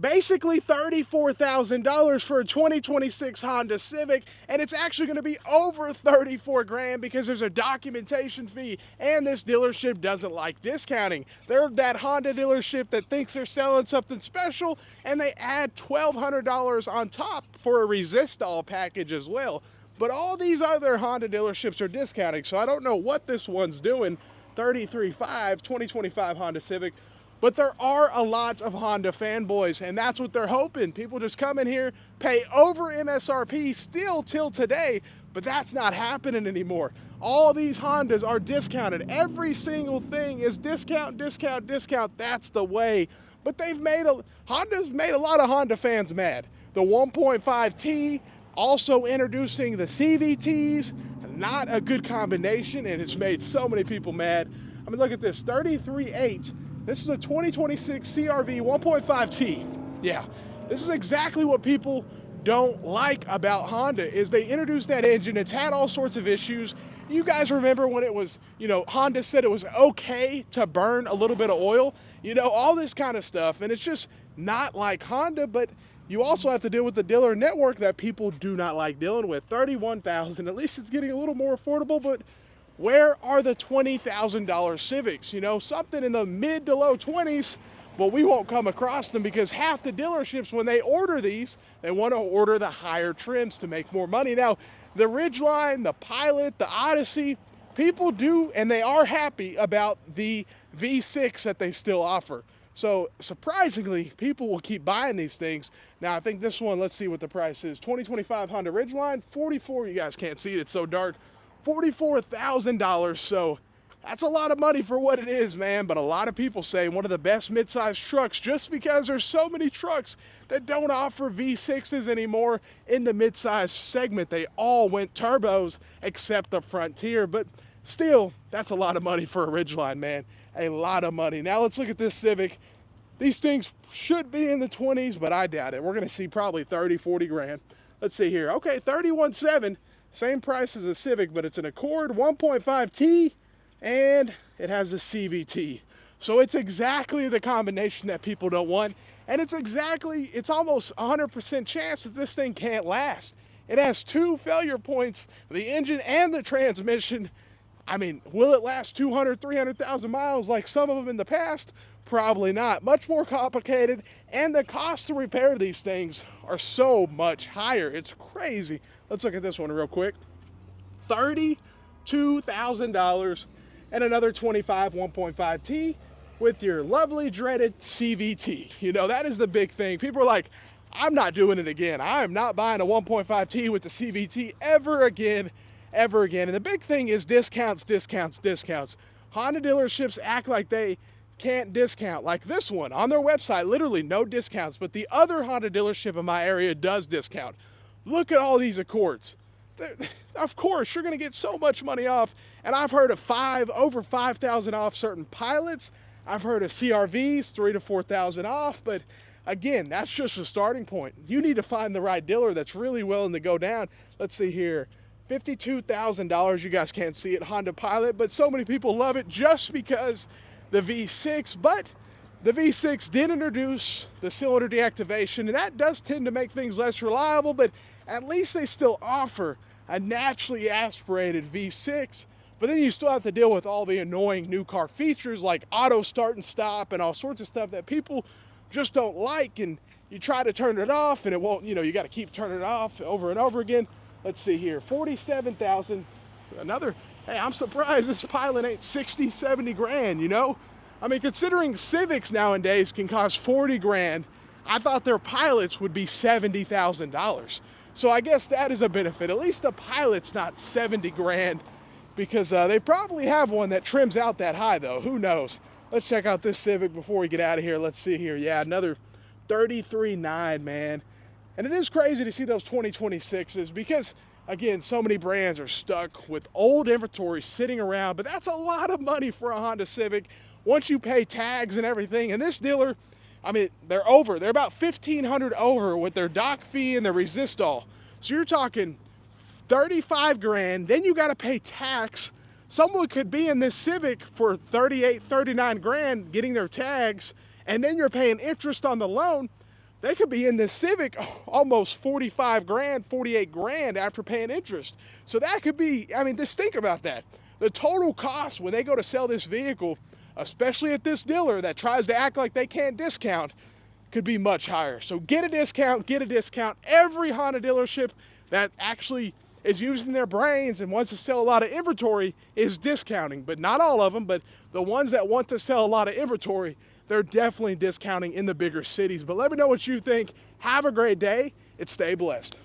basically $34,000 for a 2026 Honda Civic, and it's actually going to be over 34 grand because there's a documentation fee, and this dealership doesn't like discounting. They're that Honda dealership that thinks they're selling something special, and they add $1,200 on top for a resistol package as well. But all these other Honda dealerships are discounting, so I don't know what this one's doing. 33.5 2025 Honda Civic. But there are a lot of Honda fanboys, and that's what they're hoping. People just come in here, pay over MSRP still till today, but that's not happening anymore. All these Hondas are discounted. Every single thing is discount, discount, discount. That's the way. But Honda's made a lot of Honda fans mad. The 1.5T, also introducing the CVTs, not a good combination, and it's made so many people mad. I mean, look at this, 33.8. This is a 2026 CRV 1.5T. Yeah, this is exactly what people don't like about Honda, is they introduced that engine. It's had all sorts of issues. You guys remember when it was, Honda said it was okay to burn a little bit of oil, all this kind of stuff. And it's just not like Honda, but you also have to deal with the dealer network that people do not like dealing with. $31,000, at least it's getting a little more affordable, but where are the $20,000 Civics? Something in the mid to low 20s, but we won't come across them because half the dealerships, when they order these, they want to order the higher trims to make more money. Now, the Ridgeline, the Pilot, the Odyssey, people do, and they are happy about the V6 that they still offer. So surprisingly, people will keep buying these things. Now, I think this one, let's see what the price is. 2025 Honda Ridgeline, 44, you guys can't see it, it's so dark. $44,000, so that's a lot of money for what it is, man. But a lot of people say one of the best mid-size trucks, just because there's so many trucks that don't offer V6s anymore in the mid-size segment. They all went turbos except the Frontier, but still, that's a lot of money for a Ridgeline, man. A lot of money. Now let's look at this Civic. These things should be in the 20s, but I doubt it. We're gonna see probably 30, 40 grand. Let's see here. Okay, 31.7. Same price as a Civic, but it's an Accord 1.5T, and it has a CVT. So it's exactly the combination that people don't want, and it's almost 100% chance that this thing can't last. It has 2 failure points, the engine and the transmission. I mean, will it last 200, 300,000 miles like some of them in the past? Probably not. Much more complicated, and the cost to repair these things are so much higher. It's crazy. Let's look at this one real quick. $32,000 and another 25 1.5T with your lovely dreaded CVT. That is the big thing. People are like, I'm not doing it again. I am not buying a 1.5T with the CVT ever again. And the big thing is discounts, discounts, discounts. Honda dealerships act like they can't discount. Like this one, on their website, literally no discounts, but the other Honda dealership in my area does discount. Look at all these Accords. Of course, you're gonna get so much money off, and I've heard of over 5,000 off certain Pilots. I've heard of CRVs, 3,000 to 4,000 off, but again, that's just a starting point. You need to find the right dealer that's really willing to go down. Let's see here. $52,000, you guys can't see it, Honda Pilot, but so many people love it just because the V6, but the V6 did introduce the cylinder deactivation, and that does tend to make things less reliable, but at least they still offer a naturally aspirated V6. But then you still have to deal with all the annoying new car features like auto start and stop and all sorts of stuff that people just don't like, and you try to turn it off and it won't, you got to keep turning it off over and over again. Let's see here, 47,000. Hey, I'm surprised this Pilot ain't 60, 70 grand, I mean, considering Civics nowadays can cost 40 grand, I thought their Pilots would be $70,000. So I guess that is a benefit. At least the Pilot's not 70 grand because they probably have one that trims out that high though. Who knows? Let's check out this Civic before we get out of here. Let's see here. Yeah, another 33.9, man. And it is crazy to see those 2026s because, again, so many brands are stuck with old inventory sitting around, but that's a lot of money for a Honda Civic once you pay tags and everything. And this dealer, I mean, they're about $1,500 over with their dock fee and their resistol. So you're talking 35 grand, then you got to pay tax. Someone could be in this Civic for 38, 39 grand getting their tags, and then you're paying interest on the loan. they could be in this Civic almost 45 grand, 48 grand after paying interest. So that could be, I mean, just think about that. The total cost when they go to sell this vehicle, especially at this dealer that tries to act like they can't discount, could be much higher. So get a discount, get a discount. Every Honda dealership that actually is using their brains and wants to sell a lot of inventory is discounting, but not all of them, but the ones that want to sell a lot of inventory, they're definitely discounting in the bigger cities. But let me know what you think. Have a great day and stay blessed.